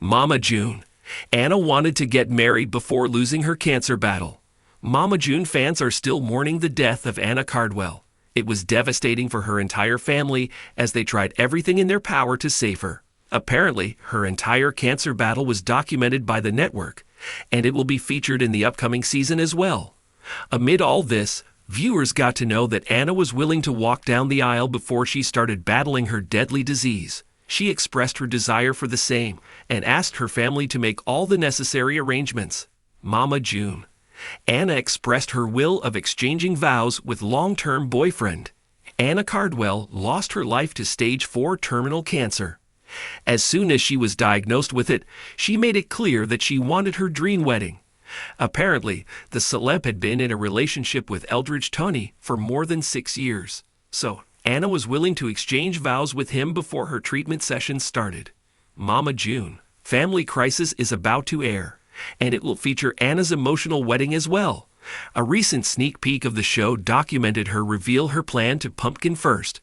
Mama June. Anna wanted to get married before losing her cancer battle. Mama June fans are still mourning the death of Anna Cardwell. It was devastating for her entire family as they tried everything in their power to save her. Apparently, her entire cancer battle was documented by the network, and it will be featured in the upcoming season as well. Amid all this, viewers got to know that Anna was willing to walk down the aisle before she started battling her deadly disease. She expressed her desire for the same and asked her family to make all the necessary arrangements. Mama June. Anna expressed her will of exchanging vows with long-term boyfriend. Anna Cardwell lost her life to stage 4 terminal cancer. As soon as she was diagnosed with it, she made it clear that she wanted her dream wedding. Apparently, the celeb had been in a relationship with Eldridge Tunney for more than 6 years. So, Anna was willing to exchange vows with him before her treatment session started. Mama June. Family Crisis is about to air, and it will feature Anna's emotional wedding as well. A recent sneak peek of the show documented her reveal her plan to Pumpkin first.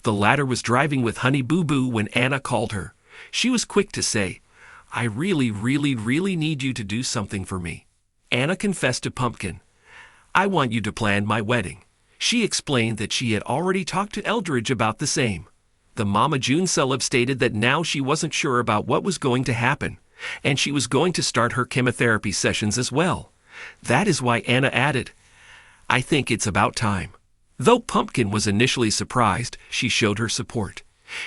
The latter was driving with Honey Boo Boo when Anna called her. She was quick to say, "I really need you to do something for me." Anna confessed to Pumpkin, "I want you to plan my wedding." She explained that she had already talked to Eldridge about the same. The Mama June celeb stated that now she wasn't sure about what was going to happen, and she was going to start her chemotherapy sessions as well. That is why Anna added, "I think it's about time." Though Pumpkin was initially surprised, she showed her support.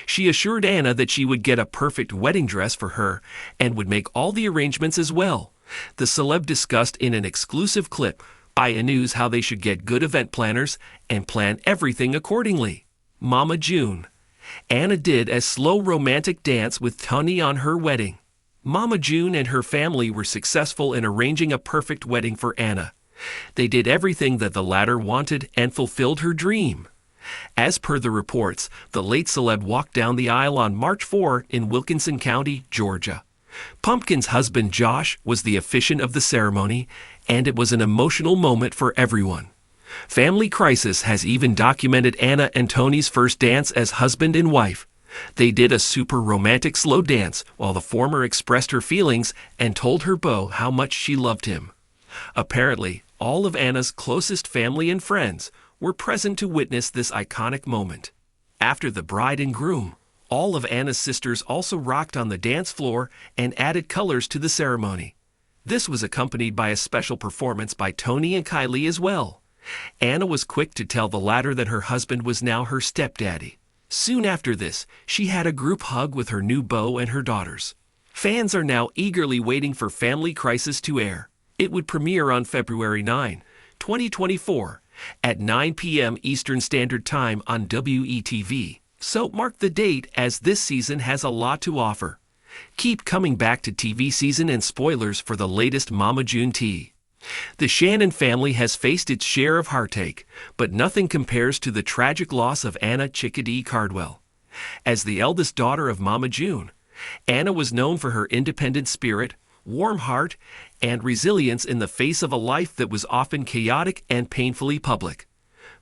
She assured Anna that she would get a perfect wedding dress for her and would make all the arrangements as well. The celeb discussed in an exclusive clip by News how they should get good event planners and plan everything accordingly. Mama June. Anna did a slow romantic dance with Tunney on her wedding. Mama June and her family were successful in arranging a perfect wedding for Anna. They did everything that the latter wanted and fulfilled her dream. As per the reports, the late celeb walked down the aisle on March 4 in Wilkinson County, Georgia. Pumpkin's husband Josh was the officiant of the ceremony, and it was an emotional moment for everyone. Family Crisis has even documented Anna and Tony's first dance as husband and wife. They did a super romantic slow dance while the former expressed her feelings and told her beau how much she loved him. Apparently, all of Anna's closest family and friends were present to witness this iconic moment. After the bride and groom, all of Anna's sisters also rocked on the dance floor and added colors to the ceremony. This was accompanied by a special performance by Tony and Kylie as well. Anna was quick to tell the latter that her husband was now her stepdaddy. Soon after this, she had a group hug with her new beau and her daughters. Fans are now eagerly waiting for Family Crisis to air. It would premiere on February 9, 2024, at 9 p.m. Eastern Standard Time on WETV. So mark the date, as this season has a lot to offer. Keep coming back to TV season and spoilers for the latest Mama June tea. The Shannon family has faced its share of heartache, but nothing compares to the tragic loss of Anna Chickadee Cardwell. As the eldest daughter of Mama June, Anna was known for her independent spirit, warm heart, and resilience in the face of a life that was often chaotic and painfully public.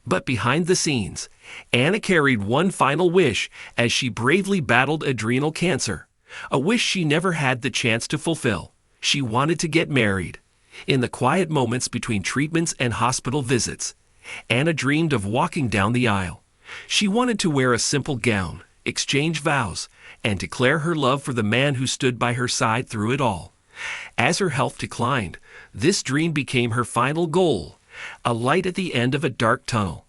But behind the scenes, Anna carried one final wish as she bravely battled adrenal cancer, a wish she never had the chance to fulfill. She wanted to get married. In the quiet moments between treatments and hospital visits, Anna dreamed of walking down the aisle. She wanted to wear a simple gown, exchange vows, and declare her love for the man who stood by her side through it all. As her health declined, this dream became her final goal, a light at the end of a dark tunnel.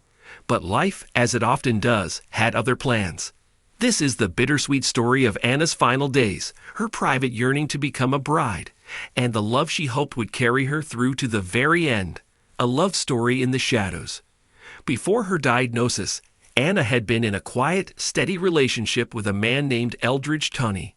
But life, as it often does, had other plans. This is the bittersweet story of Anna's final days, her private yearning to become a bride, and the love she hoped would carry her through to the very end. A love story in the shadows. Before her diagnosis, Anna had been in a quiet, steady relationship with a man named Eldridge Tunney.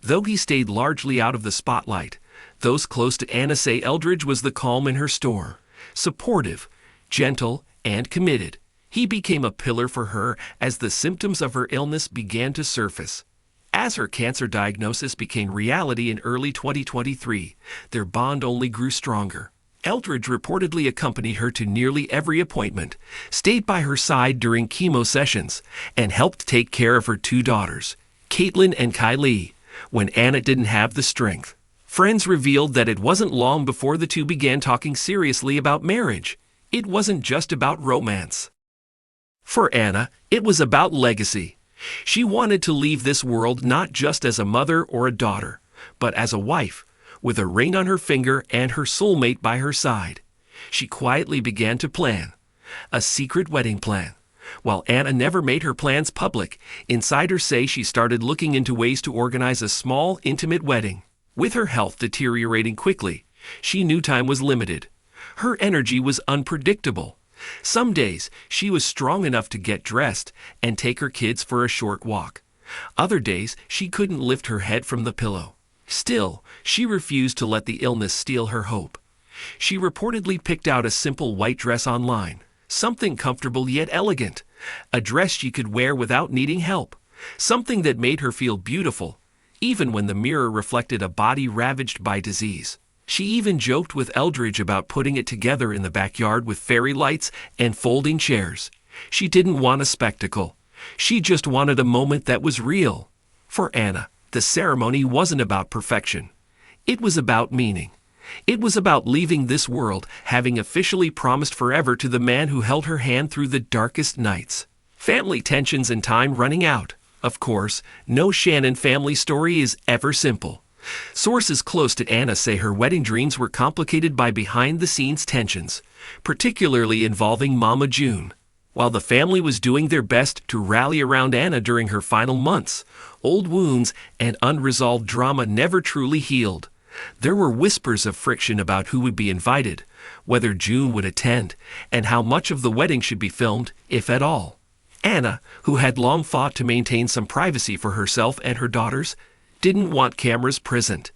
Though he stayed largely out of the spotlight, those close to Anna say Eldridge was the calm in her storm. Supportive, gentle, and committed, he became a pillar for her as the symptoms of her illness began to surface. As her cancer diagnosis became reality in early 2023, their bond only grew stronger. Eldridge reportedly accompanied her to nearly every appointment, stayed by her side during chemo sessions, and helped take care of her two daughters, Caitlin and Kylie. when Anna didn't have the strength. Friends revealed that it wasn't long before the two began talking seriously about marriage. It wasn't just about romance. For Anna, it was about legacy. She wanted to leave this world not just as a mother or a daughter, but as a wife, with a ring on her finger and her soulmate by her side. She quietly began to plan a secret wedding plan. While Anna never made her plans public, insiders say she started looking into ways to organize a small, intimate wedding. With her health deteriorating quickly, she knew time was limited. Her energy was unpredictable. Some days, she was strong enough to get dressed and take her kids for a short walk. Other days, she couldn't lift her head from the pillow. Still, she refused to let the illness steal her hope. She reportedly picked out a simple white dress online, something comfortable yet elegant, a dress she could wear without needing help, something that made her feel beautiful, even when the mirror reflected a body ravaged by disease. She even joked with Eldridge about putting it together in the backyard with fairy lights and folding chairs. She didn't want a spectacle. She just wanted a moment that was real. For Anna, the ceremony wasn't about perfection. It was about meaning. It was about leaving this world, having officially promised forever to the man who held her hand through the darkest nights. Family tensions and time running out. Of course, no Shannon family story is ever simple. Sources close to Anna say her wedding dreams were complicated by behind-the-scenes tensions, particularly involving Mama June. While the family was doing their best to rally around Anna during her final months, old wounds and unresolved drama never truly healed. There were whispers of friction about who would be invited, whether June would attend, and how much of the wedding should be filmed, if at all. Anna, who had long fought to maintain some privacy for herself and her daughters, didn't want cameras present.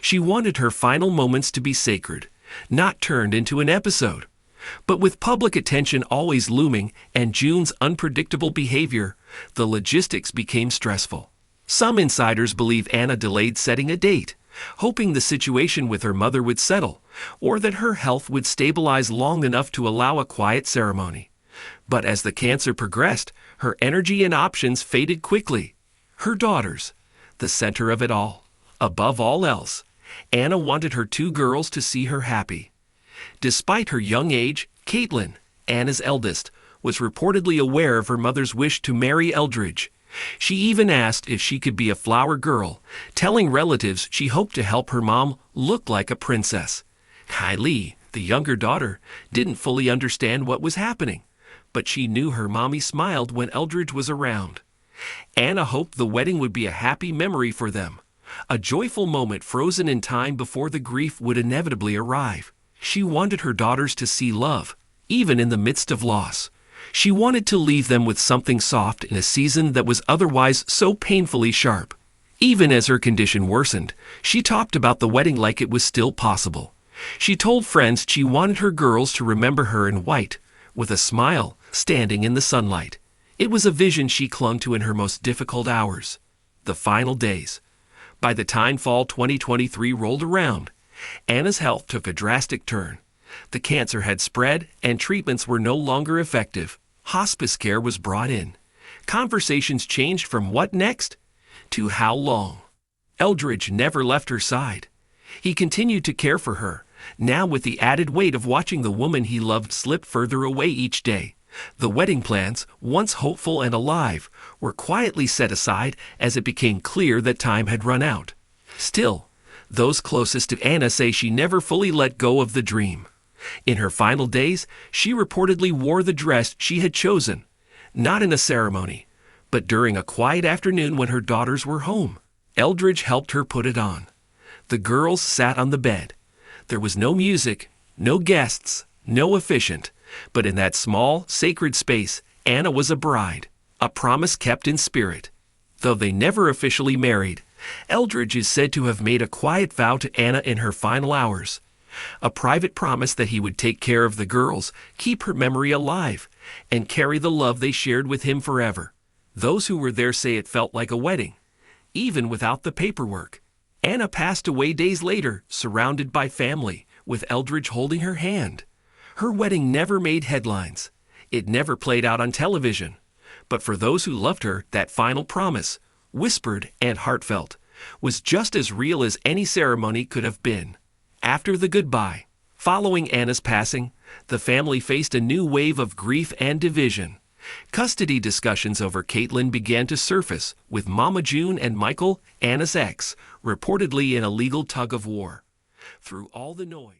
She wanted her final moments to be sacred, not turned into an episode. But with public attention always looming and June's unpredictable behavior, the logistics became stressful. Some insiders believe Anna delayed setting a date, hoping the situation with her mother would settle, or that her health would stabilize long enough to allow a quiet ceremony. But as the cancer progressed, her energy and options faded quickly. Her daughters, the center of it all. Above all else, Anna wanted her two girls to see her happy. Despite her young age, Caitlin, Anna's eldest, was reportedly aware of her mother's wish to marry Eldridge. She even asked if she could be a flower girl, telling relatives she hoped to help her mom look like a princess. Kylie, the younger daughter, didn't fully understand what was happening, but she knew her mommy smiled when Eldridge was around. Anna hoped the wedding would be a happy memory for them, a joyful moment frozen in time before the grief would inevitably arrive. She wanted her daughters to see love, even in the midst of loss. She wanted to leave them with something soft in a season that was otherwise so painfully sharp. Even as her condition worsened, she talked about the wedding like it was still possible. She told friends she wanted her girls to remember her in white, with a smile, standing in the sunlight. It was a vision she clung to in her most difficult hours, the final days. By the time fall 2023 rolled around, Anna's health took a drastic turn. The cancer had spread and treatments were no longer effective. Hospice care was brought in. Conversations changed from what next to how long. Eldridge never left her side. He continued to care for her, now with the added weight of watching the woman he loved slip further away each day. The wedding plans, once hopeful and alive, were quietly set aside as it became clear that time had run out. Still, those closest to Anna say she never fully let go of the dream. In her final days, she reportedly wore the dress she had chosen, not in a ceremony, but during a quiet afternoon when her daughters were home. Eldridge helped her put it on. The girls sat on the bed. There was no music, no guests, no officiant. But in that small, sacred space, Anna was a bride, a promise kept in spirit. Though they never officially married, Eldridge is said to have made a quiet vow to Anna in her final hours, a private promise that he would take care of the girls, keep her memory alive, and carry the love they shared with him forever. Those who were there say it felt like a wedding, even without the paperwork. Anna passed away days later, surrounded by family, with Eldridge holding her hand. Her wedding never made headlines. It never played out on television. But for those who loved her, that final promise, whispered and heartfelt, was just as real as any ceremony could have been. After the goodbye, following Anna's passing, the family faced a new wave of grief and division. Custody discussions over Caitlin began to surface, with Mama June and Michael, Anna's ex, reportedly in a legal tug-of-war. Through all the noise,